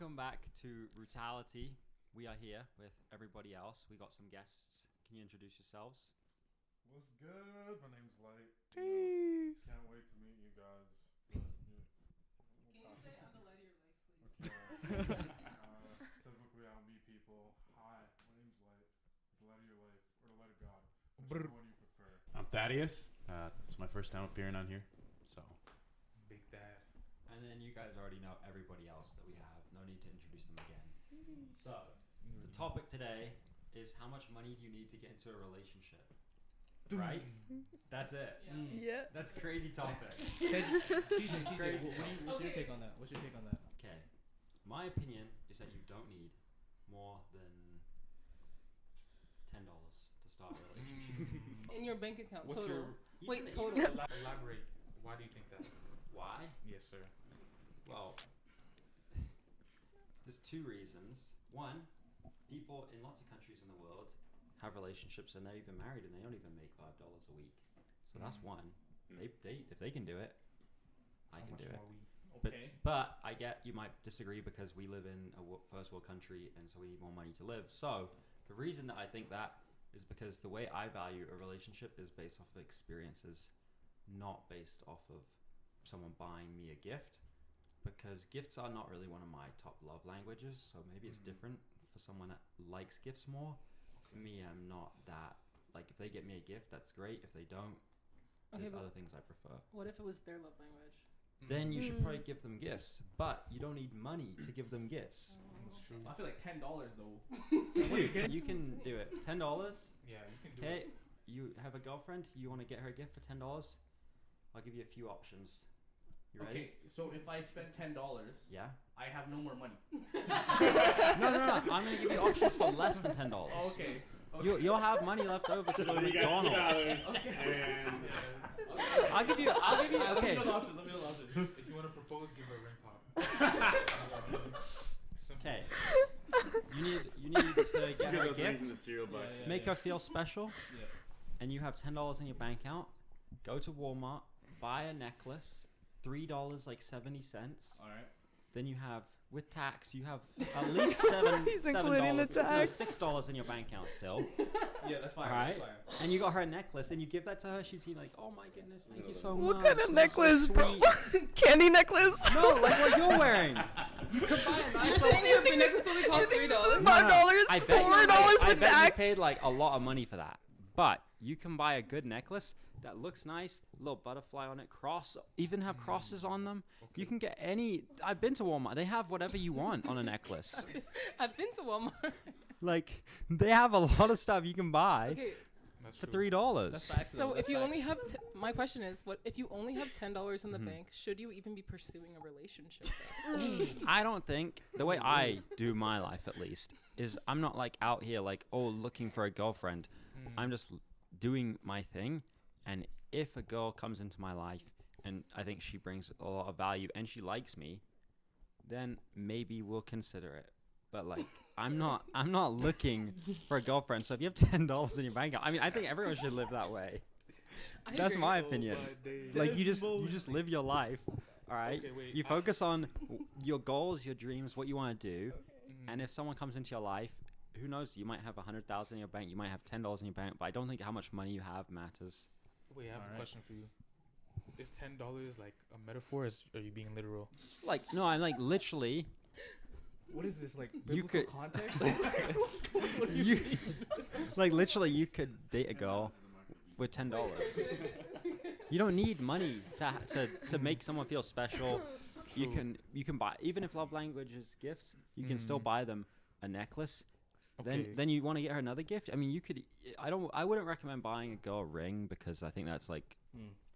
Welcome back to Rootality. We are here with everybody else. We got some guests. Can you introduce yourselves? What's good? My name's Light. Jeez. Can't wait to meet you guys. But, Can you say on the light of your life, please? Okay. Typically, I'll meet people. Hi, my name's Light. The light of your life, or the light of God. Whichever one you prefer. I'm Thaddeus. It's my first time appearing on here, so. Big Dad. And then you guys already know everybody else that we have. No need to introduce them again. So, the topic today is how much money do you need to get into a relationship? Right? That's it. Yeah. That's a crazy topic. TJ, what's your take on that? Okay. My opinion is that you don't need more than $10 to start a relationship. In your bank account, What's total. your- Wait, Even- total. Elaborate. Why do you think that? Why? Yes, sir. Well, there's two reasons. One, people in lots of countries in the world have relationships and they're even married and they don't even make $5 a week. So that's one. They if they can do it, I How can much do it. more Okay. But I get you might disagree because we live in a first world country and so we need more money to live. So the reason that I think that is because the way I value a relationship is based off of experiences, not based off of someone buying me a gift, because gifts are not really one of my top love languages. So maybe it's different for someone that likes gifts more. For me, I'm not that. Like, if they get me a gift, that's great. If they don't, there's but other things I prefer. What if it was their love language? Then you should probably give them gifts, but you don't need money to give them gifts. That's true. I feel like $10 though. You can do it. $10. Yeah, you can do Okay, it. you have a girlfriend. You want to get her a gift for $10. I'll give you a few options. You ready? Okay, so if I spend $10, Yeah. I have no more money. No. I'm gonna give you options for less than $10. Okay. You'll have money left over to go to McDonald's. And I'll give you. Let me know Okay. the option. Let me know the option. If you want to propose, give her a ring pop. Simple. Okay. You need to get her a those things in the gift. cereal box. Yeah, yeah. Make her feel special. Yeah. And you have $10 in your bank account. Go to Walmart. Buy a necklace. $3 like 70 cents. All right. Then you have, with tax, you have at least He's $7 including the no, tax. $6 in your bank account still. Yeah, that's fine. All right, That's fine. and you got her a necklace, and you give that to her. She's like, "Oh my goodness, thank you so much." What kind of You're necklace, so bro? sweet." Candy necklace? No, like what you're wearing. You could buy a nice. The necklace only costs $3. $5, I bet you $4 I with bet tax. you paid like a lot of money for that. But you can buy a good necklace that looks nice, little butterfly on it, even have crosses on them. You can get any. I've been to Walmart. They have whatever you want on a necklace. I've been to Walmart. Like they have a lot of stuff you can buy Okay, That's for true. $3. so if you only have, my question is, what if you only have $10 in the bank? Should you even be pursuing a relationship? I don't think the way I do my life, at least, is I'm not like out here like looking for a girlfriend. I'm just doing my thing, and if a girl comes into my life and I think she brings a lot of value and she likes me, then maybe we'll consider it. But like I'm not looking for a girlfriend. So if you have $10 in your bank account, I mean I think everyone should live that way. I That's agree. my opinion. Like you just live your life. All right. Okay, wait, You focus on your goals, your dreams, what you want to do. And if someone comes into your life, who knows? You might have $100,000 in your bank. You might have $10 in your bank. But I don't think how much money you have matters. Wait, I have a Alright. question for you. Is $10 like a metaphor? Or are you being literal? Like no, I'm like literally. What is this like? You could- context? You like literally you could date a girl with $10. You don't need money to make someone feel special. You can buy, even if love language is gifts, you can still buy them a necklace. Okay. Then you want to get her another gift. I mean, you could. I wouldn't recommend buying a girl a ring because I think that's like,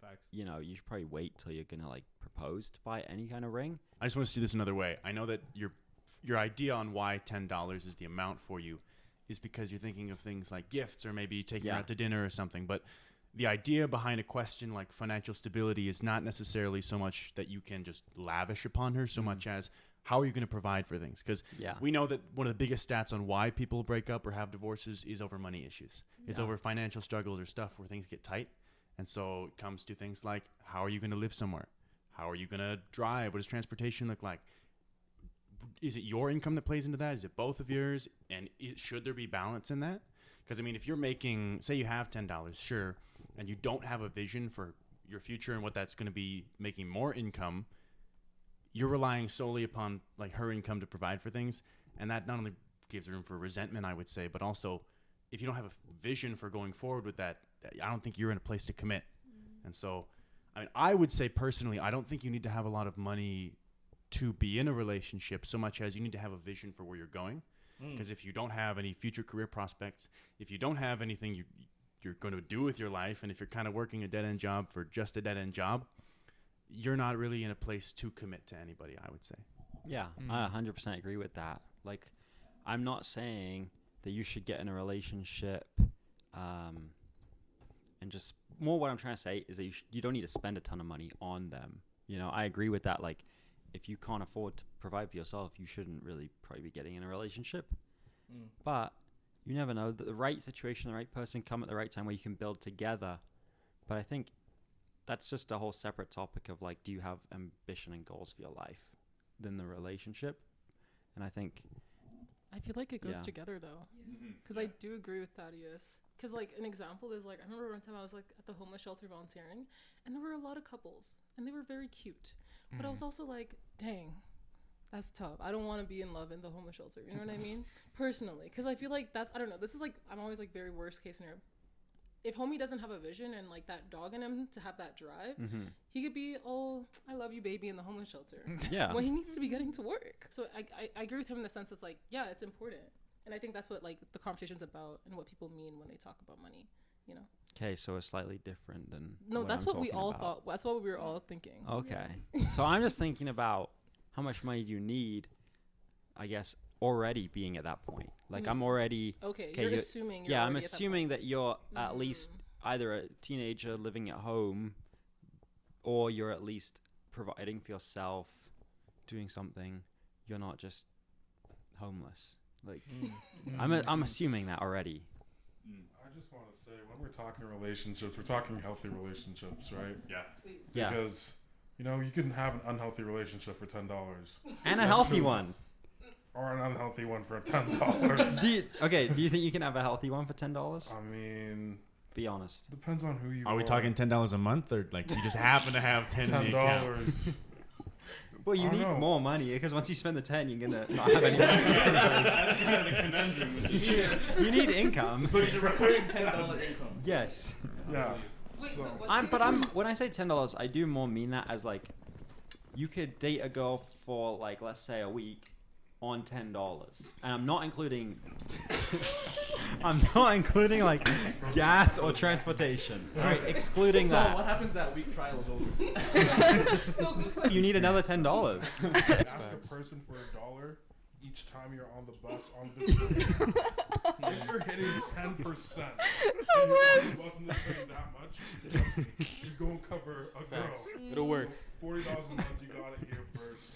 Facts. you should probably wait till you're gonna like propose to buy any kind of ring. I just want to see this another way. I know that your idea on why $10 is the amount for you is because you're thinking of things like gifts or maybe taking her Yeah. out to dinner or something. But the idea behind a question like financial stability is not necessarily so much that you can just lavish upon her so much as how are you going to provide for things? Because Yeah. we know that one of the biggest stats on why people break up or have divorces is over money issues. It's Yeah. over financial struggles or stuff where things get tight. And so it comes to things like, how are you going to live somewhere? How are you going to drive? What does transportation look like? is it your income that plays into that? Is it both of yours? And should there be balance in that? Because I mean, if you're making, say you have $10, sure, and you don't have a vision for your future and what that's going to be making more income, you're relying solely upon like her income to provide for things, and that not only gives room for resentment, I would say, but also if you don't have a vision for going forward with that, I don't think you're in a place to commit. And so, I mean, I would say personally, I don't think you need to have a lot of money to be in a relationship so much as you need to have a vision for where you're going. Because if you don't have any future career prospects, if you don't have anything you're going to do with your life, and if you're kind of working a dead-end job for just a dead-end job, you're not really in a place to commit to anybody, I would say. Yeah, I 100% agree with that. Like, I'm not saying that you should get in a relationship and just more what I'm trying to say is that you don't need to spend a ton of money on them. You know, I agree with that. Like, if you can't afford to provide for yourself, you shouldn't really probably be getting in a relationship. But you never know. The right situation, the right person come at the right time where you can build together. But I think that's just a whole separate topic of like, do you have ambition and goals for your life than the relationship? And I think I feel like it goes together though, because I do agree with Thaddeus. Because like an example is like I remember one time I was like at the homeless shelter volunteering, and there were a lot of couples, and they were very cute. But I was also like, dang, that's tough. I don't want to be in love in the homeless shelter. You know what I mean? Personally, because I feel like that's I don't know. This is like I'm always like very worst case scenario. If homie doesn't have a vision and like that dog in him to have that drive, he could be all I love you baby in the homeless shelter. Yeah. When he needs to be getting to work. So I agree with him in the sense that's like, yeah, it's important. And I think that's what like the conversation's about and what people mean when they talk about money, you know. Okay, so it's slightly different than no, what that's I'm what we talking all about. thought. That's what we were all thinking. Okay. So I'm just thinking about how much money do you need, I guess, already being at that point. Like I'm already okay. You're assuming. You're I'm already at that assuming point. that you're at least either a teenager living at home, or you're at least providing for yourself, doing something. You're not just homeless. Like I'm assuming that already. I just want to say, when we're talking relationships, we're talking healthy relationships, right? Yeah. Please. Yeah. Because, you know, you can have an unhealthy relationship for $10. And a That's healthy true. one. Or an unhealthy one for $10. Do you think you can have a healthy one for $10? I mean, Be honest. depends on who you are. Are we talking $10 a month, or like you just happen to have 10 in the account? $10. Well, you I don't need know. more money because once you spend the 10, you're gonna not have anything. That's kind of the conundrum. You need income. So it's a recurring $10 income. Yes. Yeah. Wait, So- what's When I say $10, I do more mean that as like, you could date a girl for like, let's say a week on $10, and I'm not including like gas or transportation. All right, excluding So what that. happens that week trial is over? You need another $10. Ask a person for $1 each time you're on the bus on the train. If you're hitting 10%, and you're on the bus on the train that much, trust me, you're gonna cover a girl. Facts. It'll work. So $40 a month, you got it here first.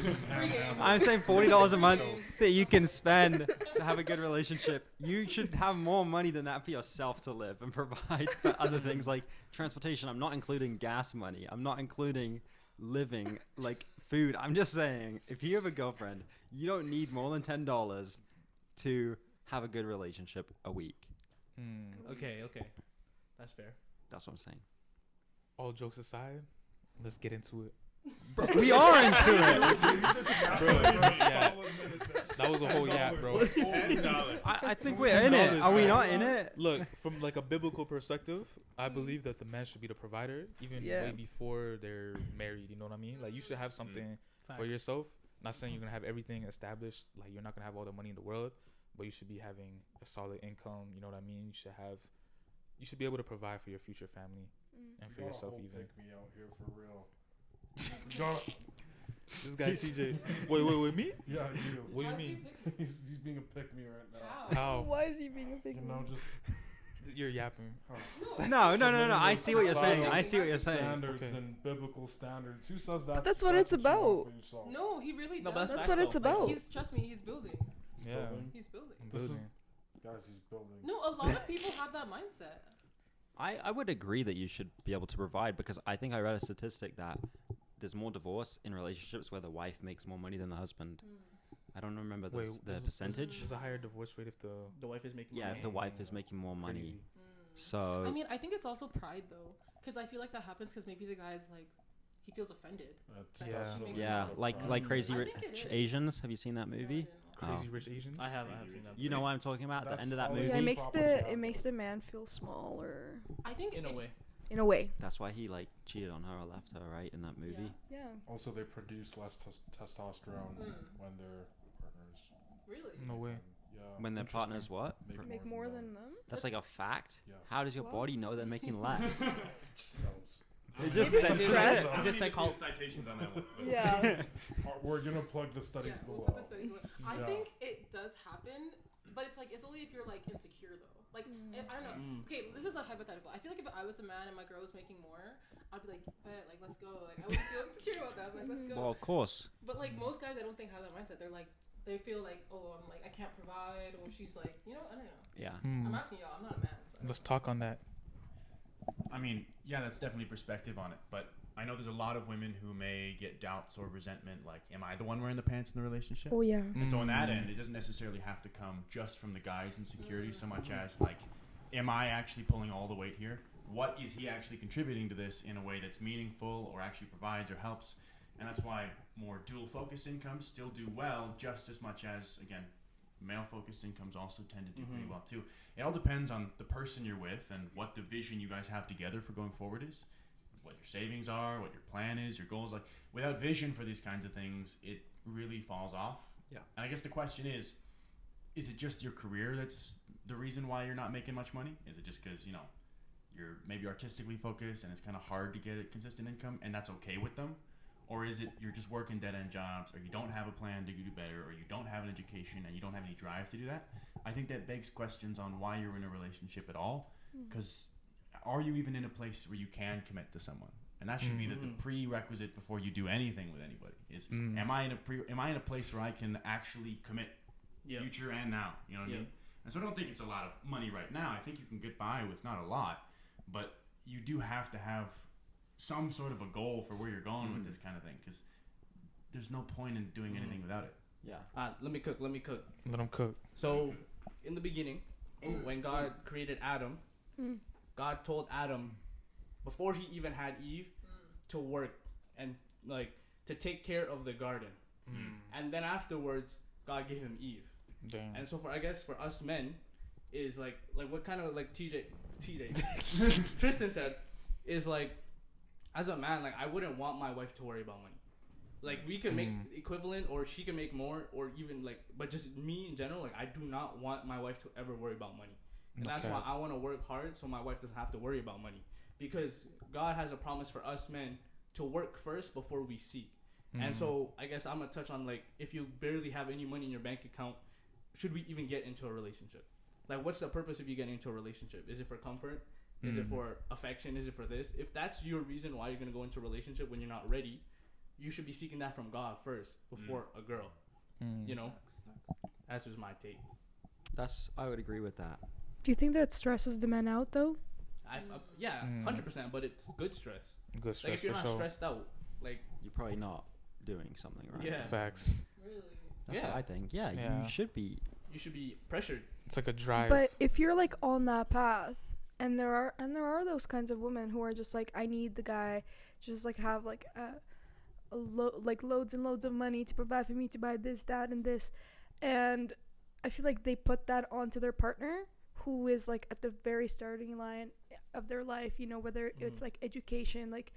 Just ham. I'm saying $40 a month that you can spend to have a good relationship. You should have more money than that for yourself to live and provide for other things like transportation. I'm not including gas money. I'm not including living, like food. I'm just saying, if you have a girlfriend, you don't need more than $10 to have a good relationship a week. Okay. That's fair. That's what I'm saying. All jokes aside, let's get into it. Bro, we are into it. That was a whole yap, bro. I think we're in it. Are we not in it? Look, from like a biblical perspective, I believe that the man should be the provider, even Yeah. way before they're married. You know what I mean? Like you should have something for yourself. Not saying you're gonna have everything established. Like you're not gonna have all the money in the world, but you should be having a solid income. You know what I mean? You should be able to provide for your future family and for yourself even. Pick me out here for real. You gotta, This guy TJ. Wait, me? yeah, you. What do you mean? He's being a pick me right now. How? Why is he being a big You know, just You're yapping. No. I see what you're saying. I see what you're saying. standards Okay. and biblical standards. Who says that? that's what it's you want about. for yourself? No, he really No, does. but That's facts what it's though. about. He's trust me, he's building. He's Yeah. building. He's building. I'm This is- building. Guys, he's building. No, a lot of people have that mindset. I would agree that you should be able to provide because I think I read a statistic that there's more divorce in relationships where the wife makes more money than the husband. I don't remember Wait, the percentage. There's a higher divorce rate if The wife is making. Yeah, money. if the wife is making more money. Crazy. So I mean, I think it's also pride though, because I feel like that happens because maybe the guy's like, he feels offended. That's Yeah. definitely yeah, not a like problem. Crazy I Rich think it is. Asians. Have you seen that Yeah, I movie? didn't know. Crazy Oh. Rich Asians. I have seen that. You know what I'm talking about? The That's end of that all- movie. Yeah, Movie it makes the man feel smaller I think in a way. in a way. That's why he like cheated on her or left her, right, in that movie. Yeah. Also, they produce less testosterone when they're partners. Really? No way. Yeah. When their Interesting. partners what? Make more than them. That's like a fact. Yeah. How does your What? body know they're making less? It just knows. It just Maybe says it's it. stress. Is it psychology? Citations on that one. Yeah. We're gonna plug the studies Yeah, we'll below. put the studies below. I Yeah. think it does happen, but it's like it's only if you're like insecure though. Like I don't know. Okay, this is a hypothetical. I feel like if I was a man and my girl was making more, I'd be like, bet, like let's go. Like I wouldn't feel insecure about that. Like let's go. Well, of course. But like most guys, I don't think have that mindset. They're like, they feel like, oh, I'm like I can't provide, or she's like, you know, I don't know. Yeah. I'm asking y'all. I'm not a man. So I don't Let's know. talk on that. I mean, yeah, that's definitely perspective on it. But I know there's a lot of women who may get doubts or resentment, like, am I the one wearing the pants in the relationship? Oh yeah. And so on that end, it doesn't necessarily have to come just from the guy's insecurity so much as, like, am I actually pulling all the weight here? What is he actually contributing to this in a way that's meaningful or actually provides or helps? And that's why more dual-focused incomes still do well just as much as, again, male-focused incomes also tend to do pretty well too. It all depends on the person you're with and what the vision you guys have together for going forward is, what your savings are, what your plan is, your goals. Like, without vision for these kinds of things, it really falls off. Yeah. And I guess the question is it just your career that's the reason why you're not making much money? Is it just because, you know, you're maybe artistically focused and it's kind of hard to get a consistent income and that's okay with them? Or is it you're just working dead-end jobs, or you don't have a plan to do better, or you don't have an education and you don't have any drive to do that? I think that begs questions on why you're in a relationship at all. Because are you even in a place where you can commit to someone? And that should be the prerequisite before you do anything with anybody. Is am I in a place where I can actually commit future and now? You know what I mean? And so I don't think it's a lot of money right now. I think you can get by with not a lot, but you do have to have some sort of a goal for where you're going with this kind of thing, because there's no point in doing anything without it. Yeah. Let me cook. Let them cook. So, in the beginning, when God created Adam, God told Adam, before he even had Eve, to work and like to take care of the garden. And then afterwards, God gave him Eve. Damn. And so for us men, is like what kind of like TJ Tristan said, is like, as a man, like I wouldn't want my wife to worry about money. Like we can make equivalent, or she can make more, or even like, but just me in general, like I do not want my wife to ever worry about money. And that's why I want to work hard so my wife doesn't have to worry about money. Because God has a promise for us men to work first before we seek. And so I guess I'm gonna touch on, like, if you barely have any money in your bank account, should we even get into a relationship? Like, what's the purpose of you getting into a relationship? Is it for comfort? Is it for affection? Is it for this? If that's your reason why you're gonna go into a relationship when you're not ready, you should be seeking that from God first before a girl. You know, that's just my take. I would agree with that. Do you think that stresses the men out though? Yeah, 100%. But it's good stress. Good Like stress if you're for not sure. stressed out, like You're probably not doing something right. Yeah. Facts. Really? That's Yeah. what I think. Yeah, Yeah. you should be. you should be pressured. It's like a drive. But if you're like on that path, and there are those kinds of women who are just like, I need the guy, just like have like like loads and loads of money to provide for me, to buy this, that, and this, and I feel like they put that onto their partner, who is like at the very starting line of their life. You know, whether it's like education, like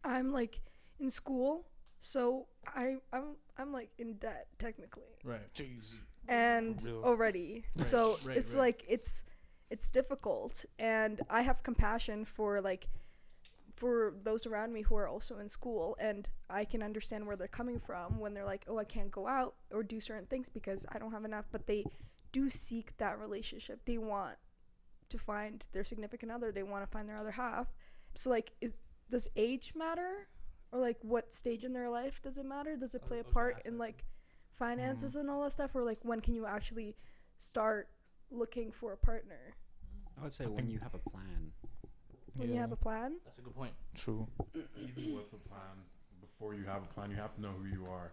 I'm like in school, so I'm like in debt technically. Right. Jeez. And Real. already so it's like it's difficult, and I have compassion for those around me who are also in school, and I can understand where they're coming from when they're like, oh, I can't go out or do certain things because I don't have enough. But they do seek that relationship. They want to find their significant other. They want to find their other half. So like, does age matter, or like what stage in their life does it matter? Does it play a part in like finances and all that stuff, or like when can you actually start looking for a partner? I would say when you have a plan. When you have a plan. That's a good point. True. Even with a plan, before you have a plan, you have to know who you are.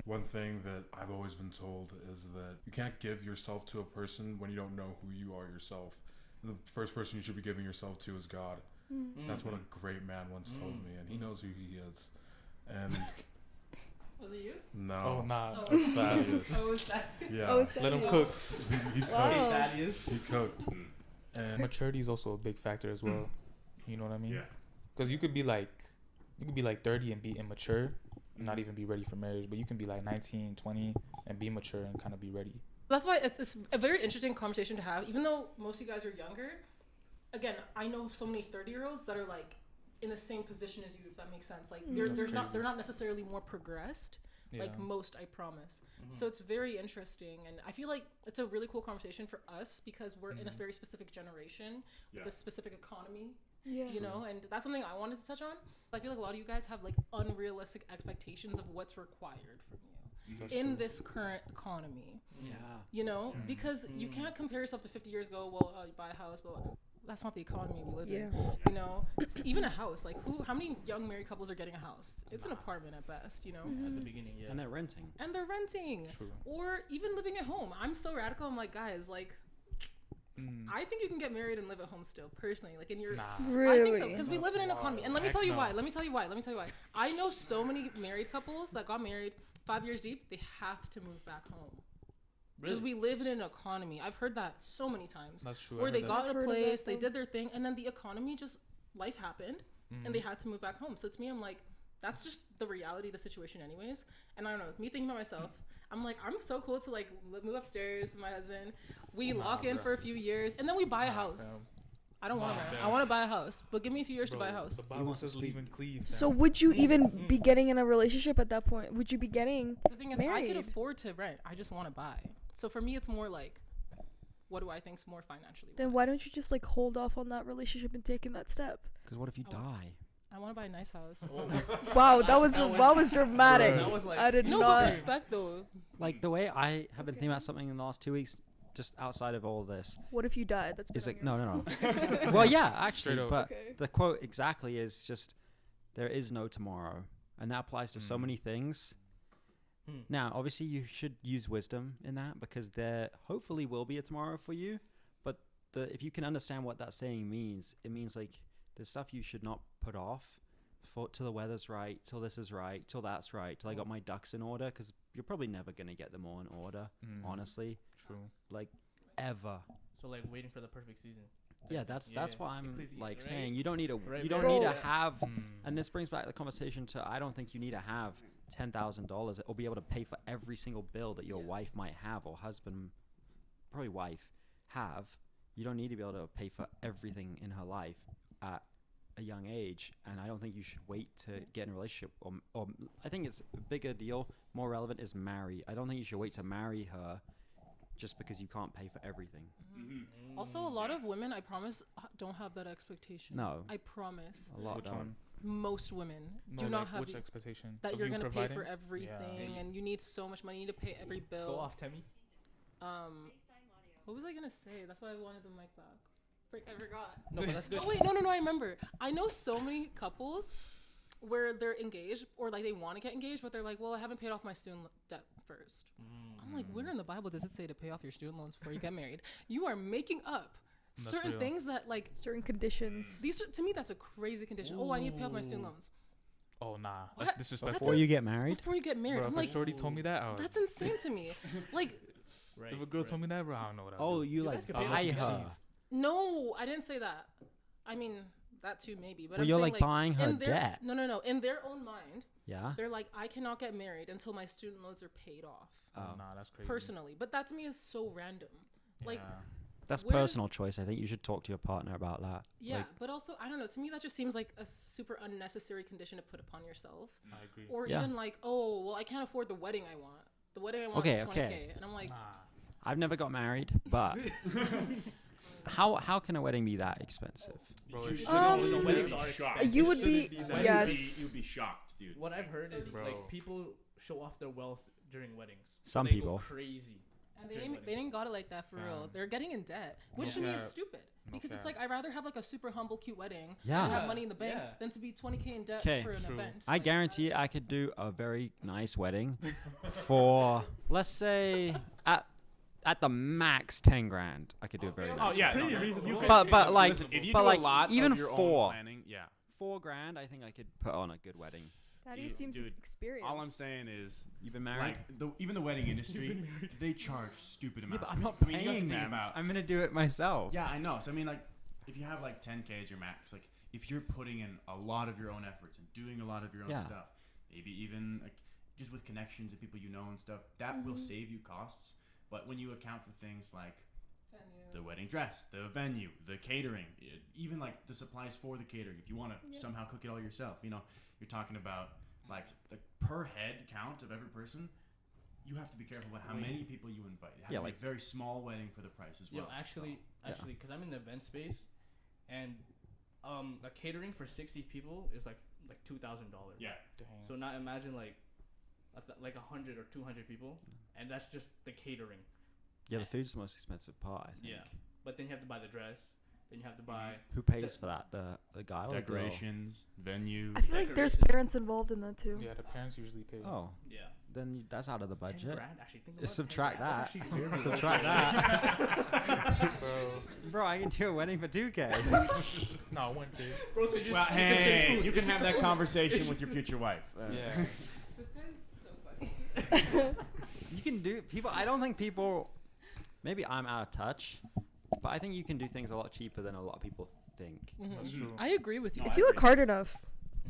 One thing that I've always been told is that you can't give yourself to a person when you don't know who you are yourself. And the first person you should be giving yourself to is God. That's what a great man once told me, and he knows who he is. And was it you? no. Oh, nah. Oh. That's Thaddeus. Oh, is that? Yeah. Oh, is that Let him you? cook. He cooked. Wow. Thaddeus. He cooked. And Maturity is also a big factor as well. You know what I mean? Yeah. Because you could be like 30 and be immature, and not even be ready for marriage. But you can be like 19, 20, and be mature and kind of be ready. That's why it's a very interesting conversation to have. Even though most of you guys are younger, again, I know so many 30-year-olds that are like in the same position as you, if that makes sense. Like they're not necessarily more progressed. Yeah. Like most, I promise. So it's very interesting, and I feel like it's a really cool conversation for us because we're in a very specific generation with a specific economy. Yeah. You know, and that's something I wanted to touch on. I feel like a lot of you guys have like unrealistic expectations of what's required from you in this current economy. Yeah. You know, because you can't compare yourself to 50 years ago. Well, you buy a house, but that's not the economy we live in. You know, even a house. Like, how many young married couples are getting a house? It's an apartment at best. You know, At the beginning, yeah. And they're renting. True. or even living at home. I'm so radical. I'm like, guys, like. I think you can get married and live at home still, personally. Like in your, Really? I think so, because we live in an economy. And let me tell you why. Let me tell you why. I know so many married couples that got married 5 years deep. They have to move back home because we live in an economy. I've heard that so many times. That's true. Where they got I've in a heard of place, that, they though. did their thing, and then the economy just life happened, and they had to move back home. So to me, I'm like, that's just the reality of the situation, anyways. And I don't know. Me thinking about myself. I'm like, I'm so cool to like move upstairs with my husband. We lock in for a few years, and then we buy a house. Fam. I don't want to. I want to buy a house, but give me a few years to buy a house. The Bible says leave and cleave. So fam. would you even be getting in a relationship at that point? Would you be getting The thing is, I married? could afford to rent. I just want to buy. So for me, it's more like, what do I think's more financially? Then why don't you just like hold off on that relationship and taking that step? Because what if you die? I want to buy a nice house. Wow, that was dramatic. That was like- I did No, but not. respect though. Like the way I have been thinking about something in the last 2 weeks, just outside of all this, What if you died? That's is been like on no. Well, yeah, actually, Straight up. but Okay. the quote exactly is just, "There is no tomorrow," and that applies to so many things. Now, obviously, you should use wisdom in that because there hopefully will be a tomorrow for you. But if you can understand what that saying means, it means like there's stuff you should not put off till the weather's right, till this is right, till that's right, till I got my ducks in order, because you're probably never gonna get them all in order, honestly. True. Like ever. So like waiting for the perfect season. Yeah, that's what I'm like right? saying. You don't need to Right, you don't right. need to Bro. have, and this brings back the conversation to I don't think you need to have $10,000 or be able to pay for every single bill that your wife might have or husband, probably wife, have. You don't need to be able to pay for everything in her life at a young age, and I don't think you should wait to get in a relationship. Or I think it's a bigger deal, more relevant is marry. I don't think you should wait to marry her just because you can't pay for everything. Also, a lot of women, I promise, don't have that expectation. No. I promise. A lot Which don't. one? Most women No, do not like, have which the, expectation? that Of you're you gonna pay providing? for everything, and you need so much money. You need to pay every bill. Go off, Temmie. What was I gonna say? That's why I wanted the mic back. Frick, I forgot. No, but that's good. Oh wait, no, I remember. I know so many couples where they're engaged or like they want to get engaged, but they're like, well, I haven't paid off my student debt first. I'm like, where in the Bible does it say to pay off your student loans before you get married? You are making up That's certain real. things that like certain conditions. these are, to me that's a crazy condition. Oh, I need to pay off my student loans Oh nah, What? that's disrespectful. Before you get married? before you get married. Bro, I'm if like, a shorty told me that, that's insane to me. Like, Right. if a girl told me that, bro, I don't know what I would Oh, do. you guys like could pay buy off her. no, I didn't say that. I mean, that too maybe. But Well, I'm you're saying, like buying her in their, debt. No. In their own mind, Yeah. they're like, I cannot get married until my student loans are paid off. Oh, nah, that's crazy. Personally, but that to me is so random. Like, Yeah. That's where's- personal choice. I think you should talk to your partner about that. yeah, Like, but also I don't know. To me, that just seems like a super unnecessary condition to put upon yourself. I agree. Or Yeah. even like, oh, well, I can't afford the wedding I want. The wedding I want Okay, is 20K, okay. and I'm like, Nah. I've never got married, but how can a wedding be that expensive? Bro, You it should should Um, be- the weddings are shocked. expensive. You would be Shouldn't that. yes. You'd be shocked, dude. What I've heard is Bro. like people show off their wealth during weddings. Some They go people. crazy. And they didn't got it like that for real. They're getting in debt, which to me is stupid. Because it's like, I'd rather have like a super humble, cute wedding and have money in the bank than to be 20K in debt for an event. I guarantee you I could do a very nice wedding for, let's say, at the max 10 grand. I could do a very nice pretty wedding. reasonable. But like, listen, if you but do like a lot even of your own 4 planning, $4,000, I think I could put on a good wedding. Thaddeus seems experienced. all I'm saying is, You've been married? like even the wedding industry, they charge stupid amounts. but I'm not I mean, you have to paying think them. about. I'm gonna do it myself. Yeah, I know. So I mean, like, if you have like 10K as your max, like if you're putting in a lot of your own efforts and doing a lot of your own stuff, maybe even like just with connections and people you know and stuff, that will save you costs. But when you account for things like the wedding dress, the venue, the catering, even like the supplies for the catering, if you want to somehow cook it all yourself, you know, you're talking about like the per head count of every person. You have to be careful about how many people you invite. It has to be a very small wedding for the price as well. Yo, actually, because I'm in the event space, and a catering for 60 people is like $2,000. Yeah. So now imagine like 100 or 200 people, and that's just the catering. Yeah, the food's the most expensive part, I think. Yeah, but then you have to buy the dress. Then you have to buy. Who pays for that? The guy or the girl? Decorations, venue. I feel like there's parents involved in that too. Yeah, the parents usually pay. Oh. Yeah. Then that's out of the 10 budget. grand, actually, think about Just subtract 10 grand. that. That's actually very Subtract that. Bro, I can do a wedding for 2K. No, 1K. Bro, so just, Well, hey, you can have that conversation with your future wife. Yeah. This guy's so funny. You can do people. I don't think people. Maybe I'm out of touch, but I think you can do things a lot cheaper than a lot of people think. That's true. I agree with you. If you look hard enough,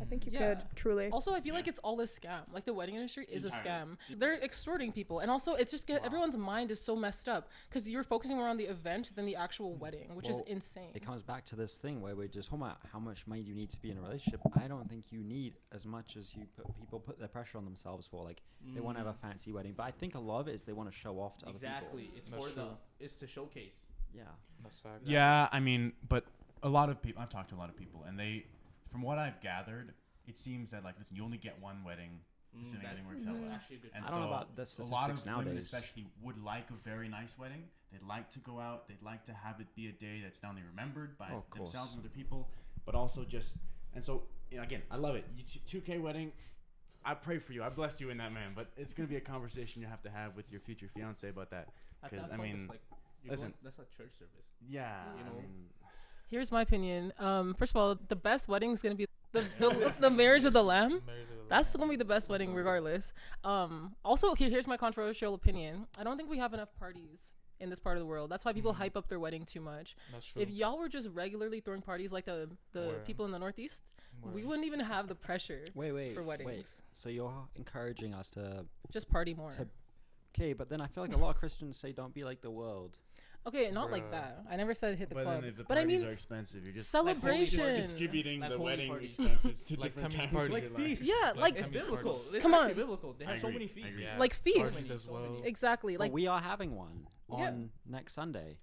I think you could truly. Also, I feel like it's all a scam. Like the wedding industry is a scam. They're extorting people, and also it's just everyone's mind is so messed up because you're focusing more on the event than the actual wedding, which is insane. It comes back to this thing where we're just talking about how much money do you need to be in a relationship. I don't think you need as much as people put their pressure on themselves for. Like they want to have a fancy wedding, but I think a lot of it is they want to show off to other people. Exactly. It's That's for true. it's to showcase. Yeah. That's fact. Yeah, I mean, but a lot of people, I've talked to a lot of people, and they, from what I've gathered, it seems that like, listen, you only get one wedding, assuming everything works out. That's actually a good. And I don't know so about the a lot of statistics women nowadays. especially would like a very nice wedding. They'd like to go out. They'd like to have it be a day that's not only remembered by of course. themselves and other people, but also just, and so, you know, again, I love it. 2K wedding, I pray for you. I bless you in that, man. But it's going to be a conversation you have to have with your future fiance about that. Because, I mean, listen. That's a church service. Yeah. You know? I mean, Here's my opinion. First of all, the best wedding is gonna be the marriage of the lamb. That's gonna be the best wedding regardless. Also, here's my controversial opinion. I don't think we have enough parties in this part of the world. That's why people hype up their wedding too much. That's true. If y'all were just regularly throwing parties like the people in the Northeast, we wouldn't even have the pressure for weddings. So you're encouraging us to Just party more. Okay, but then I feel like a lot of Christians say don't be like the world. Okay, not like that. I never said hit the but club. then if the But I parties mean, are expensive, you're just celebration. distributing Like the holy wedding parties. expenses to Like different Tammy's times. party. Like feast. Yeah, like It's Tammy's biblical. parties. It's Come actually on. biblical. They I have so agree. many I feasts. agree. Yeah. like feasts. Parties as well. Exactly. Like Like we are having one Yeah. on next Sunday.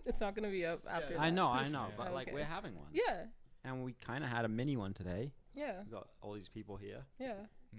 it's not gonna be up after. I that. know, Yeah. but like Okay. we're having one. Yeah, And we kind of had a mini one today. yeah, We got all these people here. yeah.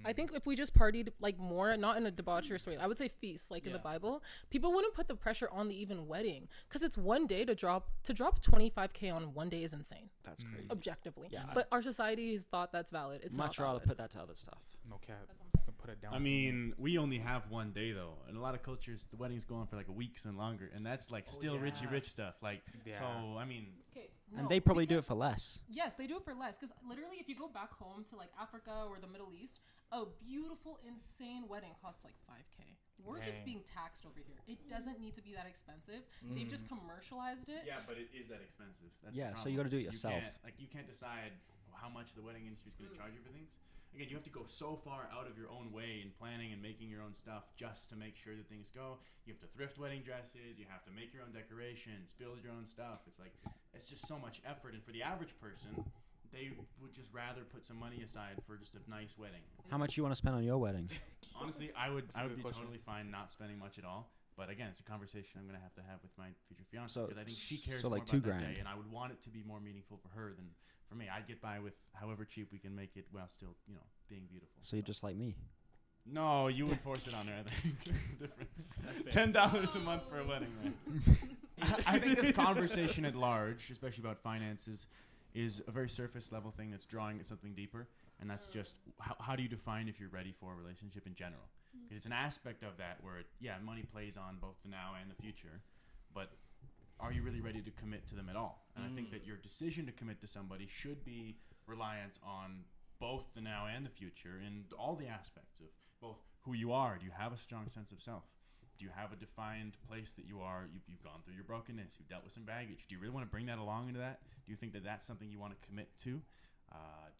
I think if we just partied like more, not in a debaucherous way, I would say feast, like in the Bible, people wouldn't put the pressure on the even wedding because it's one day to drop 25K on one day is insane, That's crazy. objectively. Yeah. But our society has thought that's valid. It's Much not rather valid. put that to other stuff. No cap. Can put it down. I mean, we only have one day though. In a lot of cultures, the weddings go on for like a week and longer, and that's like still Richie Rich stuff. Like, so I mean, Okay, And they probably do it for less. Yes, they do it for less because literally, if you go back home to like Africa or the Middle East, a beautiful, insane wedding costs like 5K. We're just being taxed over here. It doesn't need to be that expensive. They've just commercialized it. yeah, but it is that expensive. That's Yeah, the so you got to do it You yourself. you can't decide how much the wedding industry is going to charge you for things. Again, you have to go so far out of your own way in planning and making your own stuff just to make sure that things go. You have to thrift wedding dresses. You have to make your own decorations, build your own stuff. It's like, it's just so much effort. And for the average person, they would just rather put some money aside for just a nice wedding. How much you want to spend on your wedding? Honestly, I would a good be question. totally fine not spending much at all. But again, it's a conversation I'm going to have with my future fiance So- because I think she cares so more like about $2,000. that day, and I would want it to be more meaningful for her than for me. I'd get by with however cheap we can make it while still, being beautiful. So you're just like me. No, you would force it on her. I think that's the difference. That's $10 a month for a wedding, man. I think this conversation at large, especially about finances, is a very surface level thing that's drawing at something deeper. And that's just how do you define if you're ready for a relationship in general? Because it's an aspect of that where, money plays on both the now and the future. But are you really ready to commit to them at all? And I think that your decision to commit to somebody should be reliant on both the now and the future and all the aspects of both who you are. Do you have a strong sense of self? Do you have a defined place that you are? You've gone through your brokenness. You've dealt with some baggage. Do you really want to bring that along into that? Do you think that that's something you want to commit to?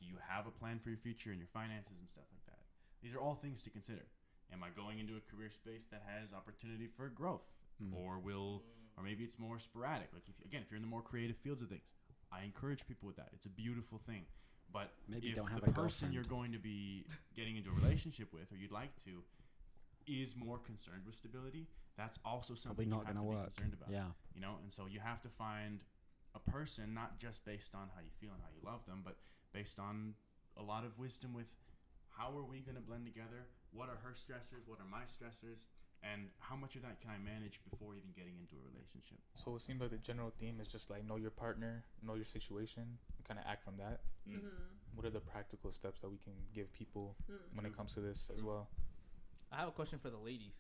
Do you have a plan for your future and your finances and stuff like that? These are all things to consider. Am I going into a career space that has opportunity for growth? Or maybe it's more sporadic. Like if you're in the more creative fields of things, I encourage people with that. It's a beautiful thing. But maybe if don't have the a person girlfriend you're going to be getting into a relationship with, or you'd like to, is more concerned with stability, that's also something you have to be concerned about. Yeah. You know, and so you have to find a person not just based on how you feel and how you love them, but based on a lot of wisdom with how are we going to blend together? What are her stressors? What are my stressors? And how much of that can I manage before even getting into a relationship? So it seems like the general theme is just like know your partner, know your situation, and kind of act from that. What are the practical steps that we can give people when it comes to this as well? I have a question for the ladies.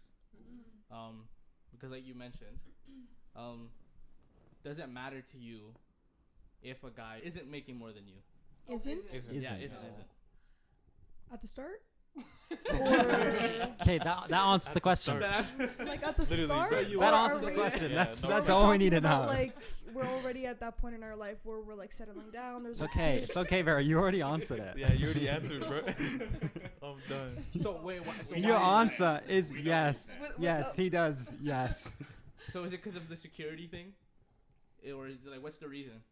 Because like you mentioned, does it matter to you if a guy isn't making more than you? Isn't? Yeah, isn't. At the start? Okay, that answers the question. Like at the start? That answers the question. Yeah, that's all we need to know. Like we're already at that point in our life where we're like settling down. There's It's okay. It's okay, Vera. You already answered it. Yeah, you already answered, bro. I'm done. So wait, so Your why answer is yes. With Yes, he does. Yes. So is it because of the security thing, or is it like what's the reason?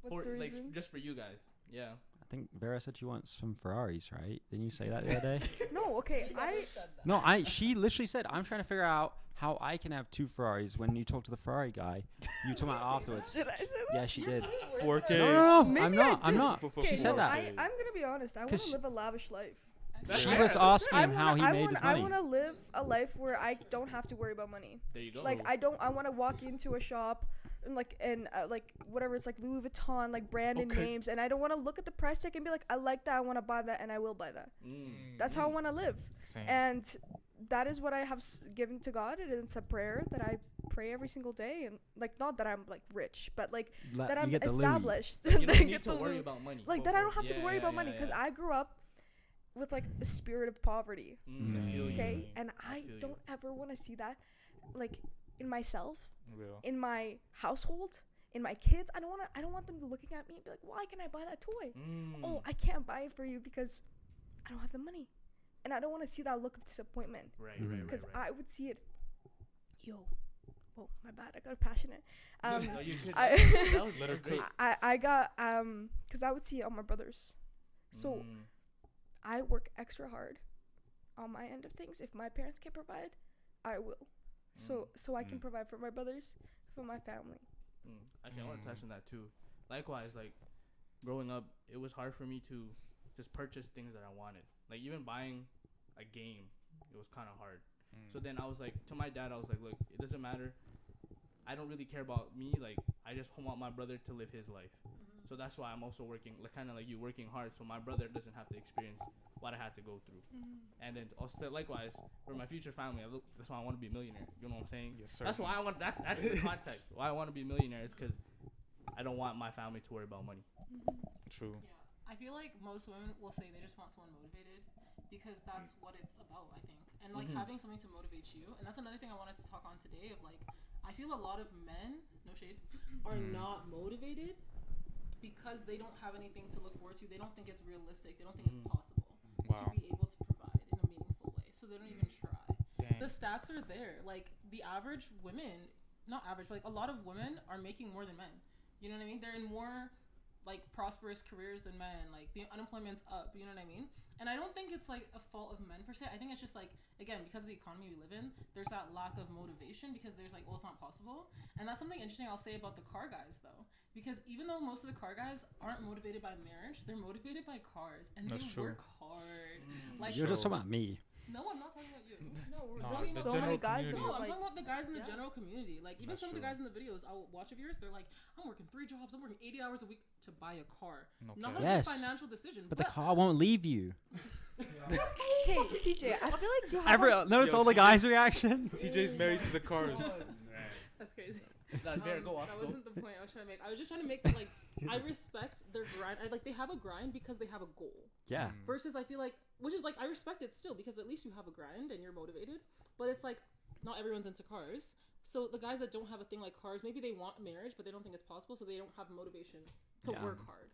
What's the reason? Like just for you guys? Yeah. I think Vera said she wants some Ferraris, right? Didn't you say that the other day? No, okay. She literally said, I'm trying to figure out how I can have 2 Ferraris. When you talk to the Ferrari guy, you talk about afterwards. Did I say that? Yeah, she did. 4K. No, Maybe I'm not. Okay, She said that. I'm gonna be honest. I want to live a lavish life. She was asking him how he made his I money. want to live a life where I don't have to worry about money. There you go. Like I want to walk into a shop and like whatever, it's like Louis Vuitton, like branded names, and I don't want to look at the price tag and be like, I like that, I want to buy that, and I will buy that. That's how I want to live. Same. And that is what I have given to God, and it's a prayer that I pray every single day. And like, not that I'm like rich, but like that I'm established. You don't need to worry about money. Like that I don't have to worry about money because I grew up with like a spirit of poverty. Okay, and I don't ever want to see that like in myself, in my household, in my kids. I don't want them looking at me and be like, why can I buy that toy? Oh, I can't buy it for you because I don't have the money. And I don't want to see that look of disappointment. Right. Because I would see it. Oh, my bad. I got passionate. No, you could. That was let her cook. I got because I would see it on my brothers. So I work extra hard on my end of things. If my parents can't provide, I will. So I can provide for my brothers, for my family. Actually, I want to touch on that too. Likewise, like growing up, it was hard for me to just purchase things that I wanted. Like even buying a game, it was kind of hard. So then I was like, to my dad, I was like, look, it doesn't matter. I don't really care about me. Like I just want my brother to live his life. So that's why I'm also working, like kind of like you, working hard, so my brother doesn't have to experience what I had to go through. And then also likewise for my future family, that's why I want to be a millionaire. You know what I'm saying? Yes, sir. That's why I want. That's actually the context. Why I want to be a millionaire is because I don't want my family to worry about money. True. Yeah, I feel like most women will say they just want someone motivated because that's what it's about, I think. And like having something to motivate you. And that's another thing I wanted to talk on today of like, I feel a lot of men, no shade, are not motivated because they don't have anything to look forward to. They don't think it's realistic. They don't think it's possible to be able to provide in a meaningful way. So they don't even try. Dang. The stats are there. Like the average women, not average, but like a lot of women are making more than men. You know what I mean? They're in more like prosperous careers than men. Like the unemployment's up. You know what I mean? And I don't think it's like a fault of men per se. I think it's just like, again, because of the economy we live in, there's that lack of motivation because there's like, well, it's not possible. And that's something interesting I'll say about the car guys though. Because even though most of the car guys aren't motivated by marriage, they're motivated by cars and they work hard. Like, you're just talking about me. No, I'm not talking about you. No, No, there's the so general many guys. community. No, I'm Like, talking about the guys in the Yeah. general community. Like even That's some of the true. guys in the videos I'll watch of yours, they're like, I'm working 3 jobs, I'm working 80 hours a week to buy a car. No Not cap. a Yes. financial decision, But the car won't leave you. okay, TJ, I feel like you have. Notice Yo, all the TJ guys' reaction. TJ's married to the cars. That's crazy. Go off. That wasn't the point I was trying to make. I was just trying to make that like I respect their grind. Like they have a grind because they have a goal. Yeah. Versus I feel like, which is like I respect it still because at least you have a grind and you're motivated. But it's like not everyone's into cars. So the guys that don't have a thing like cars, maybe they want marriage, but they don't think it's possible, so they don't have motivation to Yeah. work hard.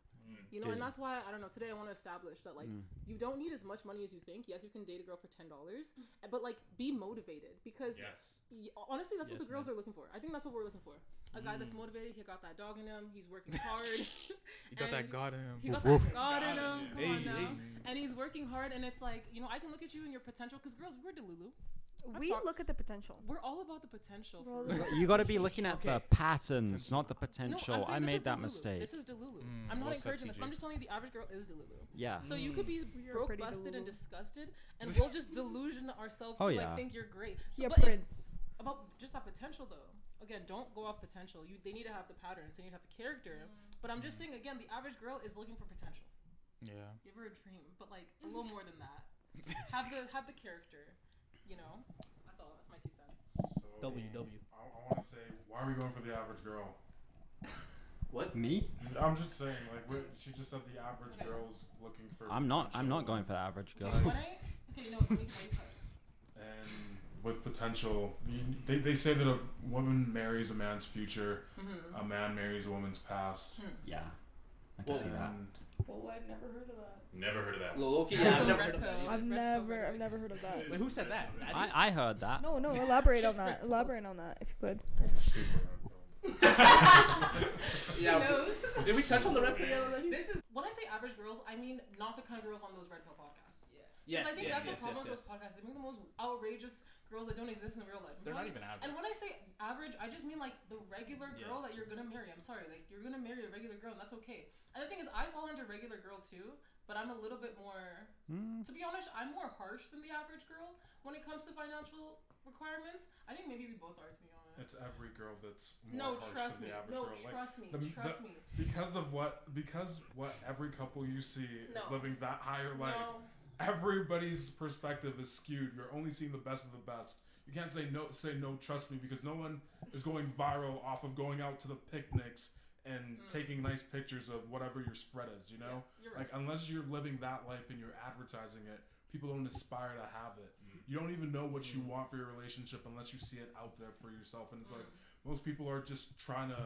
You know, and that's why I don't know. Today I want to establish that like you don't need as much money as you think. Yes, you can date a girl for $10, but like be motivated because honestly, that's what the girls are looking for. I think that's what we're looking for. A guy that's motivated. He got that dog in him. He's working hard. You got that God in him. He got Woof, that God in him. Come on Hey, now. hey. And he's working hard, and it's like, you know, I can look at you and your potential because girls, we're delulu. We look at the potential. We're all about the potential. We're all For real. about- You got to be looking at the patterns, not the No, potential. I'm I saying this made is that delulu. mistake. This is delulu. I'm not well said, encouraging this, but I'm just telling you the average girl is delulu. Yeah. So you could be You're broke, pretty busted, and delulu. disgusted, and we'll just delusion ourselves to Oh, like yeah. think you're great. So, Yeah, but it- Prince. about just that potential though. Again, don't go off potential. They need to have the patterns. They need to have the character. But I'm just saying again, the average girl is looking for potential. Yeah. Give her a dream, but like a little more than that. have the character. You know. That's all. That's my 2 cents. So, WW. I want to say, why are we going for the average girl? What? Me? I'm just saying, like, she just said the average girl's looking for. I'm not potential. going for the average girl. Okay, when I okay, no, wait. And with potential, they say that a woman marries a man's future, a man marries a woman's past. Yeah. I can see that. And Well, I've never heard of that. Never heard of that. Loki, That's yeah, I've some never red heard of pill. that. I've never heard of that. Wait, who said that? I heard that. No, elaborate on that. Elaborate on that if you could. it's super. Yeah. knows. Did we touch on the red pill yet already? This is when I say average girls, I mean not the kind of girls on those red pill podcasts. Yes, I think yes, that's yes, the problem yes, with those podcasts. They make the most outrageous girls that don't exist in real life. They're not even average. And when I say average, I just mean like the regular girl that you're gonna marry. I'm sorry, like you're gonna marry a regular girl, and that's okay. And the thing is, I fall into regular girl too, but I'm a little bit more. To be honest, I'm more harsh than the average girl when it comes to financial requirements. I think maybe we both are, to be honest. It's every girl that's No, more harsh trust than me. the average No, girl. Like, trust me. Trust me. because what every couple you see is No. living that higher life. No. Everybody's perspective is skewed. You're only seeing the best of the best. You can't say no, trust me, because no one is going viral off of going out to the picnics and taking nice pictures of whatever your spread is, you know? Yeah, you're right. Like, unless you're living that life and you're advertising it, people don't aspire to have it. You don't even know what you want for your relationship unless you see it out there for yourself. And it's like, most people are just trying to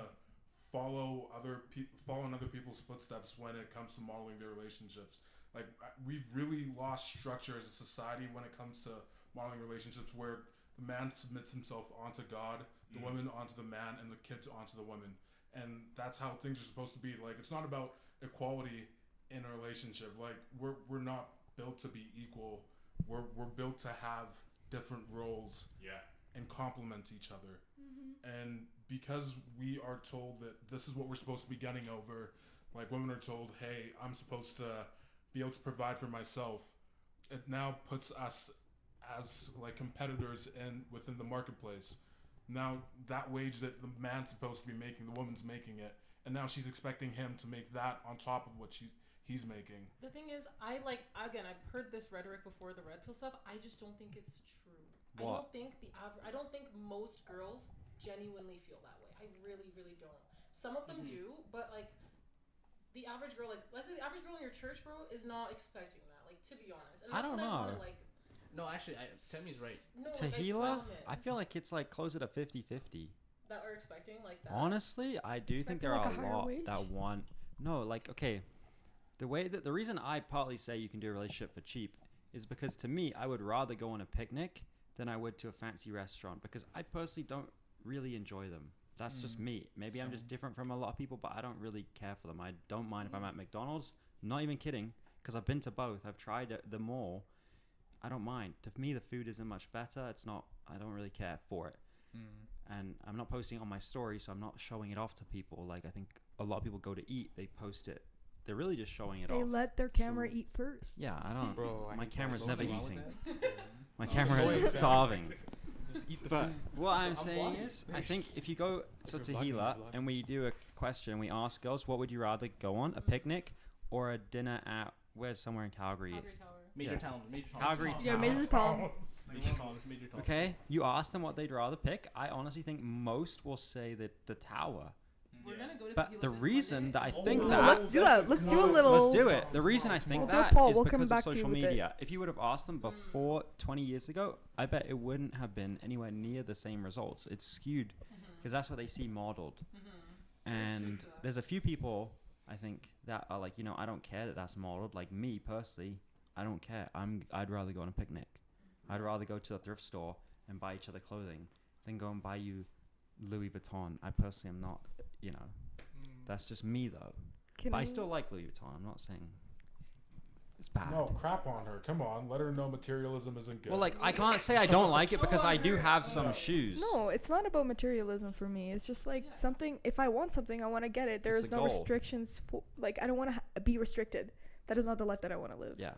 follow in other people's footsteps when it comes to modeling their relationships. Like, we've really lost structure as a society when it comes to modeling relationships, where the man submits himself onto God, the woman onto the man, and the kids onto the woman. And that's how things are supposed to be. Like, it's not about equality in a relationship. Like, we're not built to be equal. We're built to have different roles and complement each other. And because we are told that this is what we're supposed to be getting over, like, women are told, hey, I'm supposed to be able to provide for myself, it now puts us as like competitors within the marketplace. Now that wage that the man's supposed to be making, the woman's making it, and now she's expecting him to make that on top of what he's making. The thing is, I've heard this rhetoric before, the red pill stuff. I just don't think it's true. What? I don't think most girls genuinely feel that way. I really, really don't. Some of them do, but like the average girl, like let's say the average girl in your church, bro, is not expecting that. Like, to be honest, and I that's don't what know. I wanna, like, No, actually, Temmie's right. no, Tahila, like, I feel like it's like closer to 50-50. that are expecting like that. Honestly, I do think there Expecting, are like, a a higher lot wage? that want. No, like, okay, the reason I partly say you can do a relationship for cheap is because to me, I would rather go on a picnic than I would to a fancy restaurant, because I personally don't really enjoy them. That's just me. Maybe I'm just different from a lot of people, but I don't really care for them. I don't mind if I'm at McDonald's. Not even kidding, because I've been to both. I've tried them all. I don't mind. To me, the food isn't much better. It's not. I don't really care for it. And I'm not posting it on my story, so I'm not showing it off to people. Like, I think a lot of people go to eat, they post it. They're really just showing it They off. let their camera eat first. Yeah, I don't. Bro, I my hate that. camera's So never nothing wrong eating. with that. My camera is starving. Just eat the But food. what I'm I'm saying blind. is, I think if you go to You're vlogging, Tahila you're vlogging. and we do a question, we ask girls, what would you rather go on, a picnic or a dinner at, where's somewhere in Calgary? Calgary Tower. Major Yeah. town. Major town. Calgary Yeah, town. Major Tom. Major town. It's major town. Okay, you ask them what they'd rather pick. I honestly think most will say that the tower. We're gonna go to But Tahila the this reason Monday. that I Oh, think No, that let's do that. Let's do a little. let's do it. The reason I think We'll do it, that Paul. is We'll come because back of to you social with it. media. If you would have asked them before 20 years ago, I bet it wouldn't have been anywhere near the same results. It's skewed because that's what they see modeled. And there's a few people I think that are like, I don't care that that's modeled. Like me personally, I don't care. I'd rather go on a picnic. I'd rather go to a thrift store and buy each other clothing than go and buy you Louis Vuitton. I personally am not, that's just me though. But I still like Louis Vuitton. I'm not saying it's bad. No, crap on her. Come on, let her know materialism isn't good. Well, like I can't say I don't like it because I do have some shoes. No, it's not about materialism for me. It's just like something. If I want something, I want to get it. There It's is the no goal. restrictions. Like I don't want to be restricted. That is not the life that I want to live. Yeah.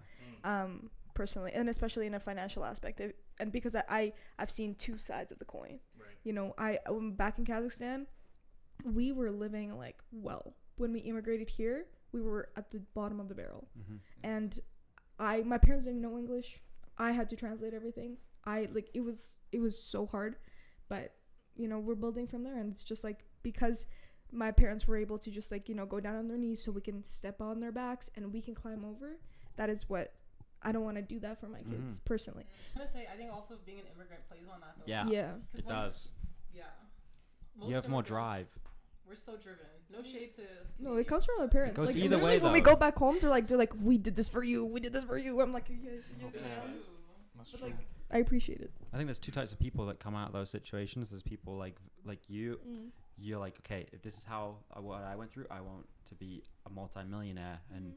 Personally, and especially in a financial aspect, and because I've seen two sides of the coin. Right. Back in Kazakhstan, we were living like well. When we immigrated here, we were at the bottom of the barrel, and my parents didn't know English. I had to translate everything. It was so hard, but we're building from there, and it's just like because my parents were able to just go down on their knees so we can step on their backs and we can climb over. That is what I don't want to do that for my kids personally. I'm gonna say I think also being an immigrant plays on that though. Yeah. Yeah. It does. Yeah. You have more immigrants, drive. We're so driven. No shade to. No, it comes from our parents. goes Like either literally way, when we though. go back home, they're like, we did this for you. We did this for you. I'm like, yes. It's Yeah. true. That's But true. like, I appreciate it. I think there's two types of people that come out of those situations. There's people like you. You're like, okay, if this is how what I went through, I want to be a multi-millionaire and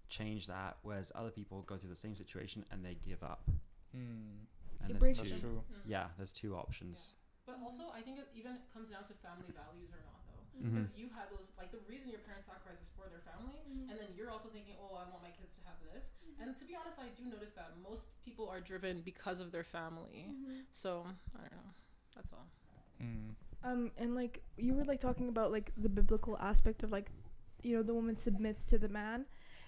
change that. Whereas other people go through the same situation and they give up. And It there's breaks two. That's true. Yeah, there's two options. But also, I think it even comes down to family values or not, though. Mhm. Because you had those, like, the reason your parents sacrifice is for their family, and then you're also thinking, oh, I want my kids to have this. And to be honest, I do notice that most people are driven because of their family. So, I don't know. That's all. And like you were like talking about like the biblical aspect of like, the woman submits to the man,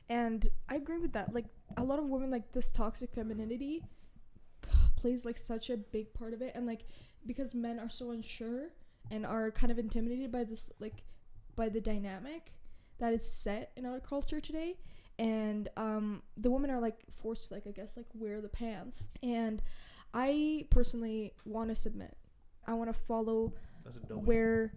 and I agree with that. Like a lot of women, like this toxic femininity plays like such a big part of it, and like because men are so unsure and are kind of intimidated by this, like by the dynamic that is set in our culture today, and the women are like forced to, like, I guess, like wear the pants. And I personally want to submit. I want to follow That's a dope. where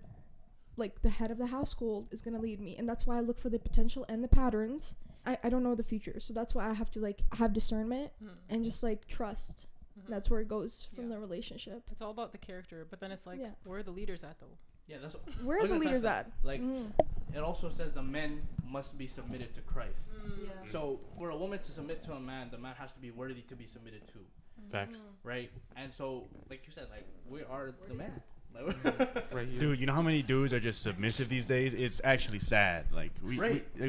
like the head of the household is going to lead me, and that's why I look for the potential and the patterns. I don't know the future, so that's why I have to like have discernment and just like trust. That's where it goes from the relationship. It's all about the character, but then it's like, Yeah. where are the leaders at, though? Yeah, that's. Where I are was the gonna touch leaders that. at? Like, it also says the men must be submitted to Christ. Yeah. So for a woman to submit to a man, the man has to be worthy to be submitted to, Facts. right? And so, like you said, like we are the men. Right here. Dude, you know how many dudes are just submissive these days? It's actually sad. Like we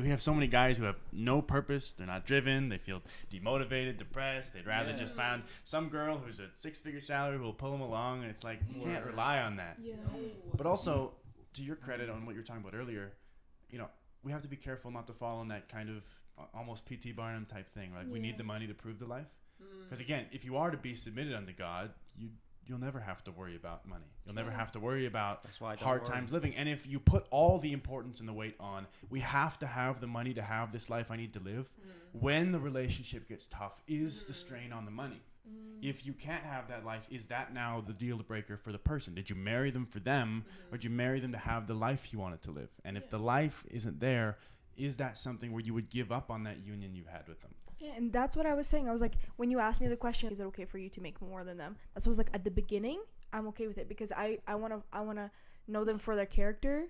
have so many guys who have no purpose. They're not driven. They feel demotivated, depressed. They'd rather just find some girl who's a 6-figure salary who will pull them along. And it's like you can't rely on that. Yeah. But also, to your credit on what you were talking about earlier, we have to be careful not to fall in that kind of almost P.T. Barnum type thing. Like we need the money to prove the life. Because again, if you are to be submitted unto God, you'll never have to worry about money. You'll never have to worry about hard times living. And if you put all the importance and the weight on, we have to have the money to have this life I need to live. When the relationship gets tough, is the strain on the money? If you can't have that life, is that now the deal breaker for the person? Did you marry them for them, or did you marry them to have the life you wanted to live? And if the life isn't there, is that something where you would give up on that union you had with them? Yeah, and that's what I was saying. I was like, when you asked me the question, is it okay for you to make more than them? That's what I was like, at the beginning, I'm okay with it because I wanna know them for their character.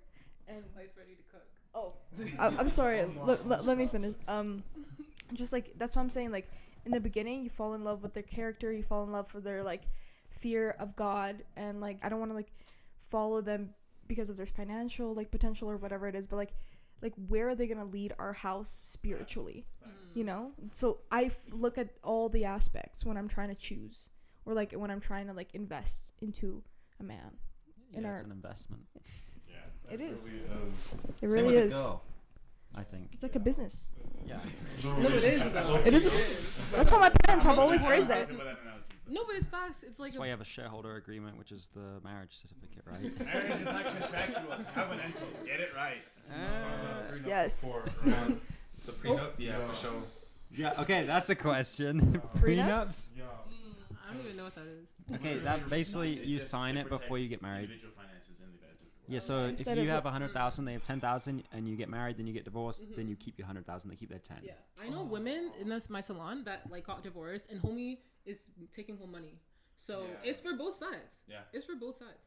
And Light's ready to cook. oh, I'm sorry. Let me finish. Just like that's what I'm saying. Like in the beginning, you fall in love with their character. You fall in love for their like fear of God, and like I don't want to like follow them because of their financial like potential or whatever it is, but like where are they gonna lead our house spiritually? So I look at all the aspects when I'm trying to choose. or like when I'm trying to like invest into a man. Yeah, it's an investment. Yeah, It is. It really is. Girl, I think. It's like a business. Yeah. No, it is though. It is. That's how my parents have always phrased it. No, but it's facts. It's like That's why you have a shareholder agreement, which is the marriage certificate, right? Marriage is not contractual, it's covenantal. Get it right. Yes. The prenup, yeah, for sure. Yeah, okay, that's a question. Prenups? Yeah. I don't even know what that is. Okay, that basically you sign it before you get married. Individual finances in the event of Yeah, so if Instead you of have 100,000, they have 10,000, and you get married, then you get divorced, then you keep your 100,000, they keep their 10. Yeah, I know women in my salon that like got divorced, and homie is taking home money. So it's for both sides. Yeah. It's for both sides.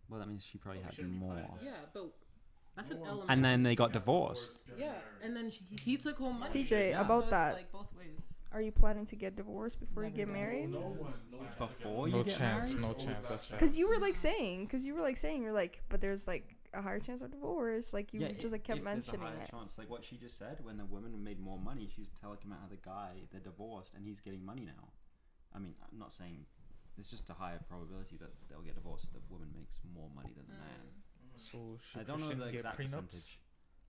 Well, that means she probably had shouldn't be more. fine. Yeah, but that's an element. And then they got divorced. Yeah, and then he took home money. TJ, Yeah. about so that. It's like both ways. Are you planning to get divorced before you Never get know. married? No one. Before you No get chance, married? no chance. That's fact. Because you were like saying, you're like, but there's like a higher chance of divorce. Like you just like kept if there's a mentioning higher it. chance, like what she just said, when the women made more money, she was telling him how the guy, they're divorced, and he's getting money now. I mean, I'm not saying it's just a higher probability that they'll get divorced. The woman makes more money than the man. So should I don't know Christians the get exact prenups? percentage.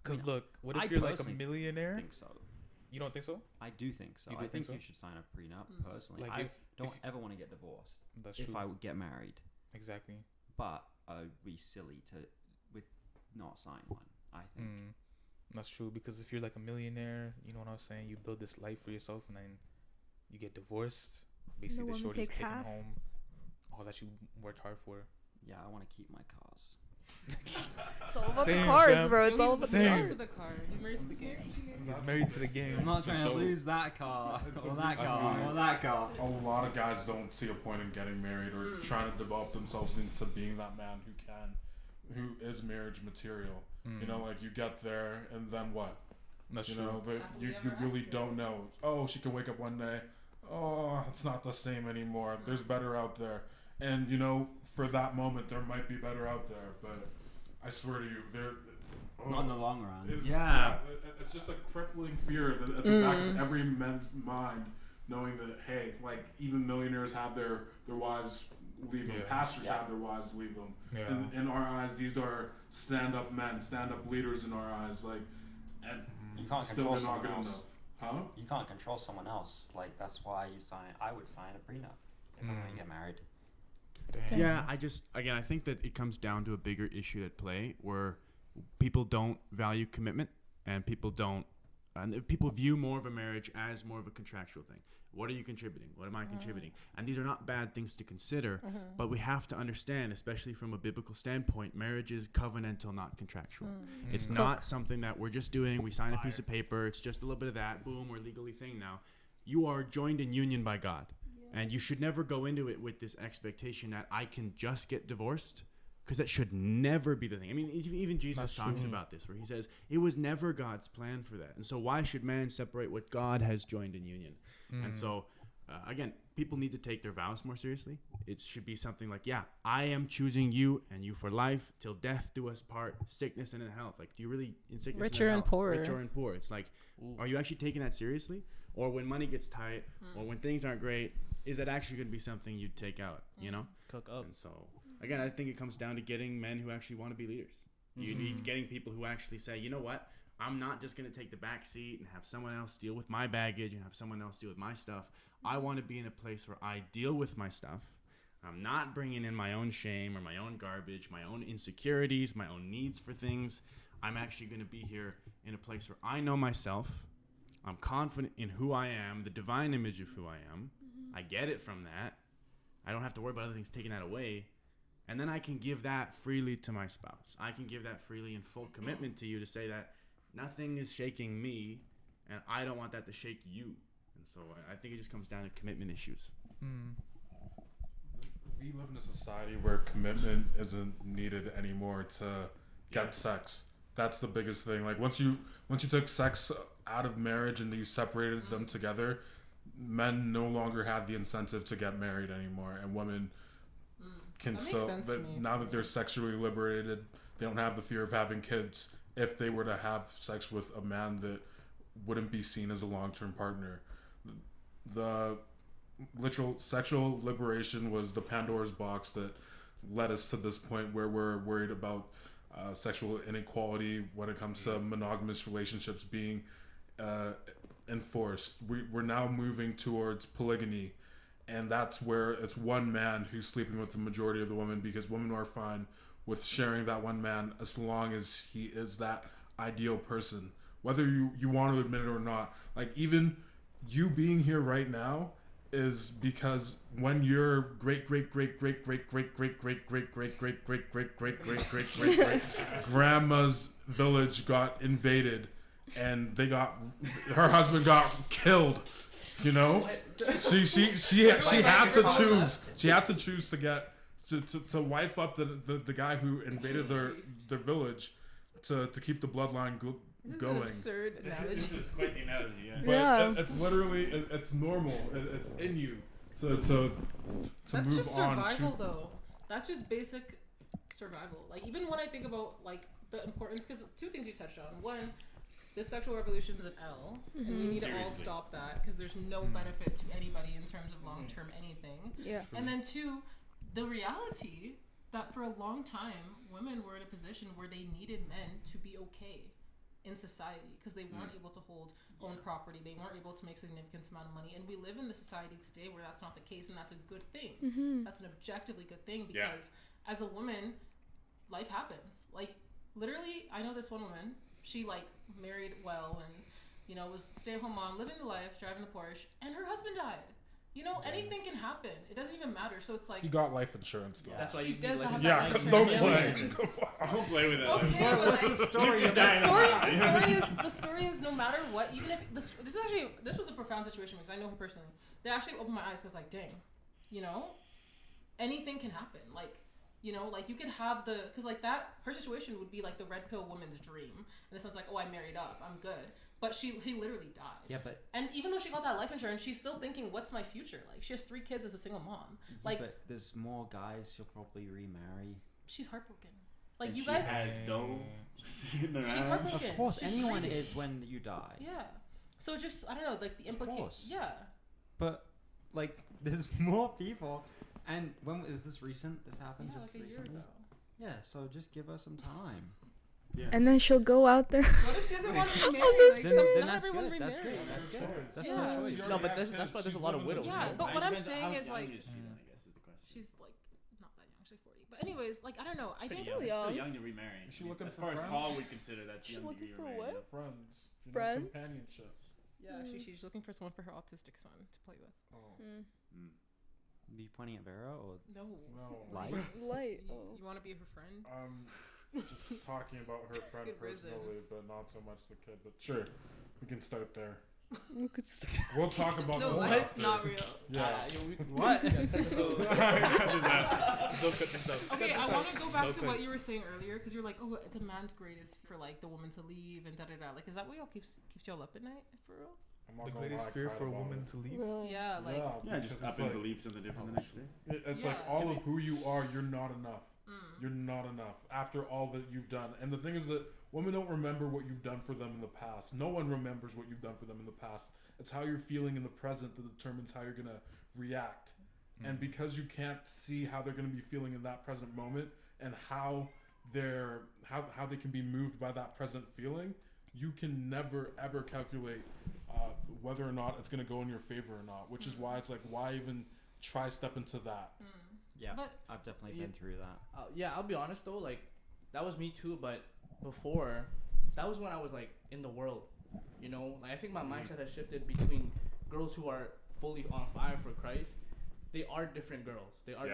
Because I mean, look, what if I you're like a personally millionaire? I think so. You don't think so? I do think so. You do I think think so? you should sign a prenup personally. Like I if don't ever want to get divorced That's if true. I would get married, Exactly. but I would be silly to with not sign one. I think. That's true, because if you're like a millionaire, you know what I'm saying, you build this life for yourself and then you get divorced. Basically, the woman shorty's takes taking half. home all that you worked hard for. Yeah, I want to keep my cars. It's all about Same, the cars, fam. bro. It's all about He's the Same. married cars. to the car. He's married to the game. He's married to the game. I'm not for trying sure. to lose that car It's or a- that I car feel or that car. A lot of guys don't see a point in getting married or trying to develop themselves into being that man who is marriage material. You know, like you get there and then what? That's You true. know, but you really don't know. Oh, she can wake up one day. Oh, it's not the same anymore. There's better out there. And you know, for that moment, there might be better out there. But I swear to you, Not in the long run. it's just a crippling fear at the back of every man's mind, knowing that hey, like even millionaires have their wives leave them. Yeah. Pastors have their wives leave them. Yeah. In our eyes, these are stand-up men, stand-up leaders in our eyes. Like, and You can't still control they're not someone good else. enough. Huh? You can't control someone else. Like that's why you sign. I would sign a prenup if I'm gonna get married. Damn. Yeah, I think that it comes down to a bigger issue at play where people don't value commitment and people view more of a marriage as more of a contractual thing. What are you contributing? What am I contributing? And these are not bad things to consider, but we have to understand, especially from a biblical standpoint, marriage is covenantal, not contractual. It's not something that we're just doing. We sign a piece of paper. It's just a little bit of that. Boom, we're legally thing now. You are joined in union by God. And you should never go into it with this expectation that I can just get divorced, because that should never be the thing. I mean, even Jesus That's talks true. about this, where he says it was never God's plan for that. And so why should man separate what God has joined in union? And so, again, people need to take their vows more seriously. It should be something like, yeah, I am choosing you and you for life, till death do us part, sickness and in health. Like, do you really, in sickness Richer and and health, poorer. richer and poor? It's like, are you actually taking that seriously? Or when money gets tight, or when things aren't great, is that actually going to be something you'd take out, you know? Cook up. And so, again, I think it comes down to getting men who actually want to be leaders. You need getting people who actually say, you know what? I'm not just going to take the back seat and have someone else deal with my baggage and have someone else deal with my stuff. I want to be in a place where I deal with my stuff. I'm not bringing in my own shame or my own garbage, my own insecurities, my own needs for things. I'm actually going to be here in a place where I know myself. I'm confident in who I am, the divine image of who I am. I get it from that. I don't have to worry about other things taking that away. And then I can give that freely to my spouse. I can give that freely in full commitment to you to say that nothing is shaking me, and I don't want that to shake you. And so I think it just comes down to commitment issues. We live in a society where commitment isn't needed anymore to get sex. That's the biggest thing. Like once you took sex out of marriage and you separated them together, men no longer have the incentive to get married anymore, and women can That makes still. sense to me. Now that they're sexually liberated, they don't have the fear of having kids. If they were to have sex with a man that wouldn't be seen as a long-term partner, the literal sexual liberation was the Pandora's box that led us to this point where we're worried about sexual inequality when it comes to monogamous relationships being enforced. We're now moving towards polygamy, and that's where it's one man who's sleeping with the majority of the women, because women are fine with sharing that one man as long as he is that ideal person, whether you want to admit it or not. Like, even you being here right now is because when your great grandma's village got invaded and her husband got killed, you know, she had to choose to get to wife up the guy who invaded their village to keep the bloodline going. Absurd analogy. This is quite the analogy, yeah. But it's literally, it's normal. It's in you to That's move just on. survival, though. That's just basic survival. Like, even when I think about, like, the importance, because two things you touched on. One, the sexual revolution is an L, and we need to all stop that, because there's no benefit to anybody in terms of long-term anything. Yeah. And then two, the reality that for a long time, women were in a position where they needed men to be okay in society, because they weren't able to own property, they weren't able to make significant amount of money, and we live in the society today where that's not the case, and that's a good thing. That's an objectively good thing, because as a woman, life happens. Like, literally, I know this one woman, she like married well and, you know, was stay-at-home mom, living the life, driving the Porsche, and her husband died. You know, anything can happen. It doesn't even matter. So it's like, You got life insurance, though. That's why she you does need have Yeah, that life don't insurance. play. Don't play with it. Okay, What but was the story? the story is no matter what, even if this was a profound situation, because I know her personally. They actually opened my eyes, because like, dang, you know, anything can happen. Like, you know, like you could have because like that, her situation would be like the red pill woman's dream, in the sense like, oh, I married up, I'm good. But he literally died. Yeah, but and even though she got that life insurance, she's still thinking, what's my future? Like, she has 3 kids as a single mom. Like, but there's more guys she'll probably remarry. she's heartbroken. Like, And you she guys, has dough sitting around. she's heartbroken. Of course, She's anyone grieving. is when you die. Yeah. So just, I don't know, like the implication. course. Yeah. But like, there's more people. And when is this recent? This happened Yeah, just like a year recently. ago. Yeah. So just give her some time. Yeah. And then she'll go out there. What if she doesn't want to be married? the Like, street. Then not that's everyone good. That's remarries. good. That's good. That's Yeah. her choice. No, but that's why there's a lot of widows. Yeah, but what I'm saying is, like, I guess is the question. she's like not that young. She's 40. But anyways, like, I don't know. I think Young. It's young. still young to remarry. Is she looking as for far as friends? Paul would consider that's She's young looking to for remarry. what? Friends. Friends? Companionship. yeah, she's looking for someone for her autistic son to play with. Oh. Are you pointing at Vera or No. No. Light? Light. You, Oh. you want to be her friend? Just talking about her friend Good reason. personally, but not so much the kid. But sure, we can start there. You could st- We'll talk about No, this that's after. not real. Yeah. What? Okay, I want to go back to Okay. what you were saying earlier, because you're like, oh, it's a man's greatest for like the woman to leave and da da da. Like, is that what y'all keeps y'all up at night for real? I'm not The gonna greatest lie, I fear cried for a about woman it. to leave. Really? Yeah, like, Yeah, just because up it's in like- beliefs something different the next day. It's Yeah. like all Can of who you are, you're not enough. mm, You're not enough after all that you've done. And the thing is that women don't remember what you've done for them in the past. No one remembers what you've done for them in the past. It's how you're feeling in the present that determines how you're gonna react. And because you can't see how they're gonna be feeling in that present moment and how they can be moved by that present feeling, you can never ever calculate whether or not it's gonna go in your favor or not. Which is why it's like, why even try step into that? Yeah. But I've definitely been through that. Yeah, I'll be honest though, like that was me too, but before that was when I was like in the world, you know, like I think my mindset has shifted between girls who are fully on fire for Christ. They are different girls. They are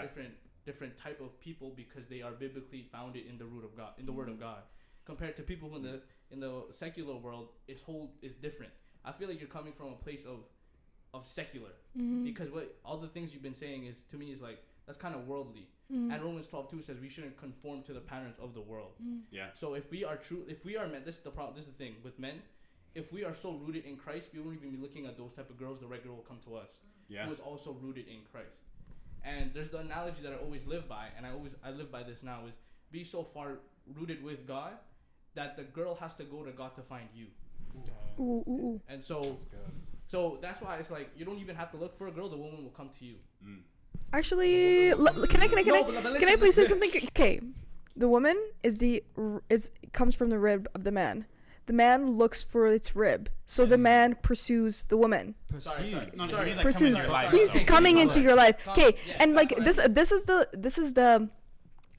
different type of people because they are biblically founded in the root of God, in the Word of God, compared to people who in the secular world is different. I feel like you're coming from a place of secular because what all the things you've been saying is to me is like that's kind of worldly. And Romans 12:2 says we shouldn't conform to the patterns of the world. Yeah. So if we are men, this is the problem. This is the thing with men. If we are so rooted in Christ, we won't even be looking at those type of girls. The right girl will come to us, who is also rooted in Christ. And there's the analogy that I always live by, and I live by this now: is be so far rooted with God that the girl has to go to God to find you. Ooh, ooh, ooh. And so, That's good. So that's why it's like you don't even have to look for a girl; the woman will come to you. Actually, can I please say something? Okay, the woman comes from the rib of the man. The man looks for its rib, so the man pursues the woman. Pursues. He's coming into your life. Okay, and like this is the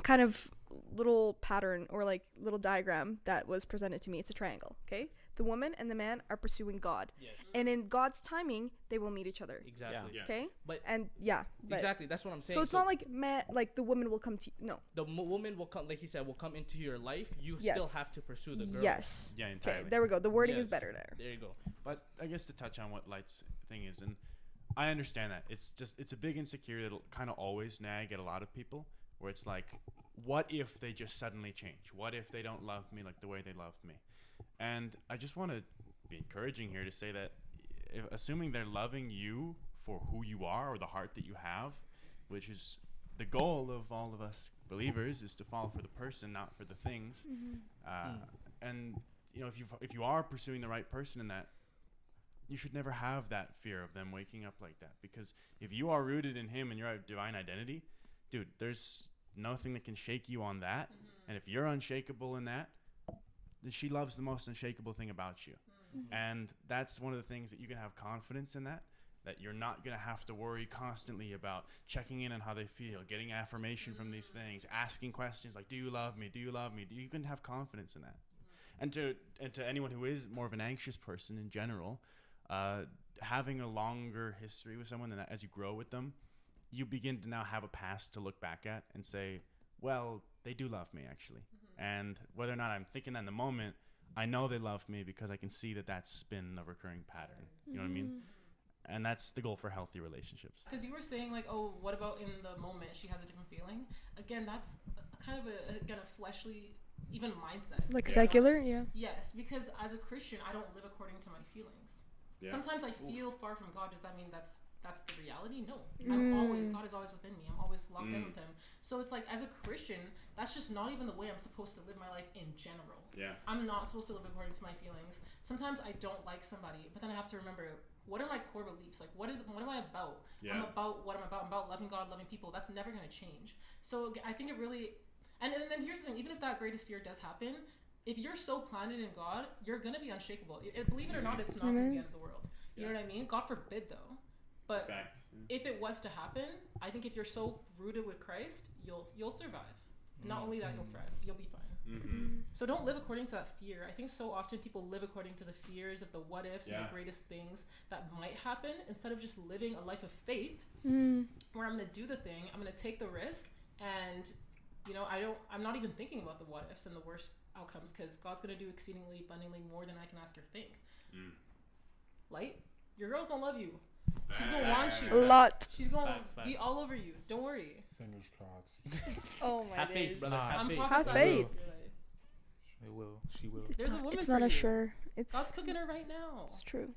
kind of little pattern or like little diagram that was presented to me. It's a triangle. Okay, the woman and the man are pursuing God, and in God's timing, they will meet each other. Exactly. Yeah. Okay, But exactly. That's what I'm saying. So it's not like the woman will come to you. No. The woman will come, like he said, will come into your life. You still have to pursue the girl. Yes. Yeah, entirely. Okay, there we go. The wording is better there. There you go. But I guess to touch on what Light's thing is, and I understand that it's a big insecurity that'll kind of always nag at a lot of people, where it's like, what if they just suddenly change? What if they don't love me like the way they loved me? And I just want to be encouraging here to say that assuming they're loving you for who you are or the heart that you have, which is the goal of all of us believers, is to fall for the person, not for the things. And you know, if you are pursuing the right person in that, you should never have that fear of them waking up like that, because if you are rooted in him and your divine identity, dude, there's nothing that can shake you on that. And if you're unshakable in that, then she loves the most unshakable thing about you. And that's one of the things that you can have confidence in, that you're not going to have to worry constantly about checking in on how they feel, getting affirmation from these things, asking questions like, do you love me? Do you love me? You can have confidence in that. And to anyone who is more of an anxious person in general, having a longer history with someone, and as you grow with them, you begin to now have a past to look back at and say, well, they do love me actually. And whether or not I'm thinking that in the moment, I know they love me because I can see that that's been a recurring pattern. You know what I mean? And that's the goal for healthy relationships. Because you were saying like, oh, what about in the moment she has a different feeling? Again, that's kind of a fleshly, even mindset. Like secular, yeah. Yes, because as a Christian, I don't live according to my feelings. Yeah. Sometimes I feel far from God. Does that mean that's the reality? No. God is always within me. I'm always locked in with him. So it's like, as a Christian, that's just not even the way I'm supposed to live my life in general. Yeah. I'm not supposed to live according to my feelings. Sometimes I don't like somebody, but then I have to remember, what are my core beliefs? Like, what am I about? Yeah. I'm about what I'm about. I'm about loving God, loving people. That's never going to change. So I think it really, and then here's the thing, even if that greatest fear does happen, if you're so planted in God, you're going to be unshakable. Believe it or not, it's not going to be the end of the world. You know what I mean? God forbid, though. But if it was to happen, I think if you're so rooted with Christ, you'll survive. Not only that, you'll thrive. You'll be fine. So don't live according to that fear. I think so often people live according to the fears of the what ifs and the greatest things that might happen, instead of just living a life of faith where I'm going to do the thing, I'm going to take the risk, and you know, I'm not even thinking about the what ifs and the worst outcomes, because God's going to do exceedingly abundantly more than I can ask or think. Light, your girl's going to love you. She's gonna want you. A lot. She's gonna be all over you. Don't worry. Fingers crossed. Oh my Have days. faith, brother. Have faith. It will. She will. There's a woman it's for not you. a sure. God's cooking her right now. It's true.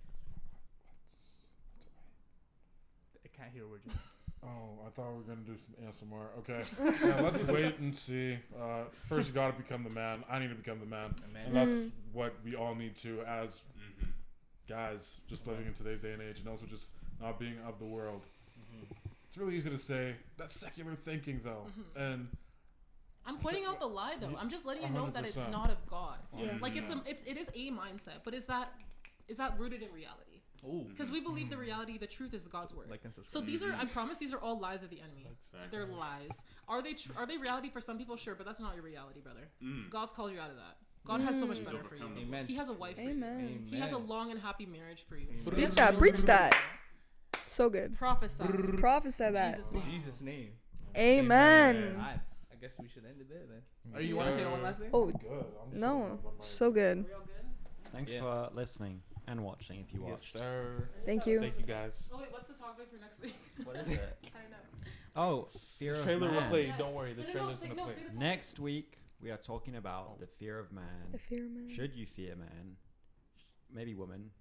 I can't hear a word. Oh, I thought we were gonna do some ASMR. Okay, yeah, let's wait and see. First, you gotta become the man. I need to become the man, and that's what we all need to as guys, just living in today's day and age, and also just not being of the world. It's really easy to say that's secular thinking, though, and I'm pointing out the lie, though. I'm just letting you know that it's not of God. Like it is a mindset, but is that rooted in reality? Because we believe the reality, the truth is God's word. So these are, I promise, these are all lies of the enemy. They're lies. Are they reality for some people? Sure, but that's not your reality, brother. God's called you out of that. God has so much better for you. Amen. He has a wife for you. He has a long and happy marriage for you. Preach that. So good. Prophesy. Prophesy that. In Jesus' name. Amen. I guess we should end it there then. Are you want to say one last thing? Oh, good. no. So good. Real good? Thanks for listening and watching if you watched. Yes, sir. Thank you. Thank you, guys. Oh, wait, what's the topic for next week? What is it? I don't know. Oh, fear of Trailer will man. play. Yes. Don't worry. The trailer's going to play. Next week, we are talking about the fear of man. The fear of man. Should you fear man? Maybe woman.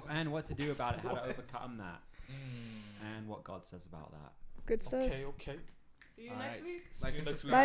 and what to do about it, how to overcome that, and what God says about that. Good stuff. Okay. See you next week. Like, next week. Bye.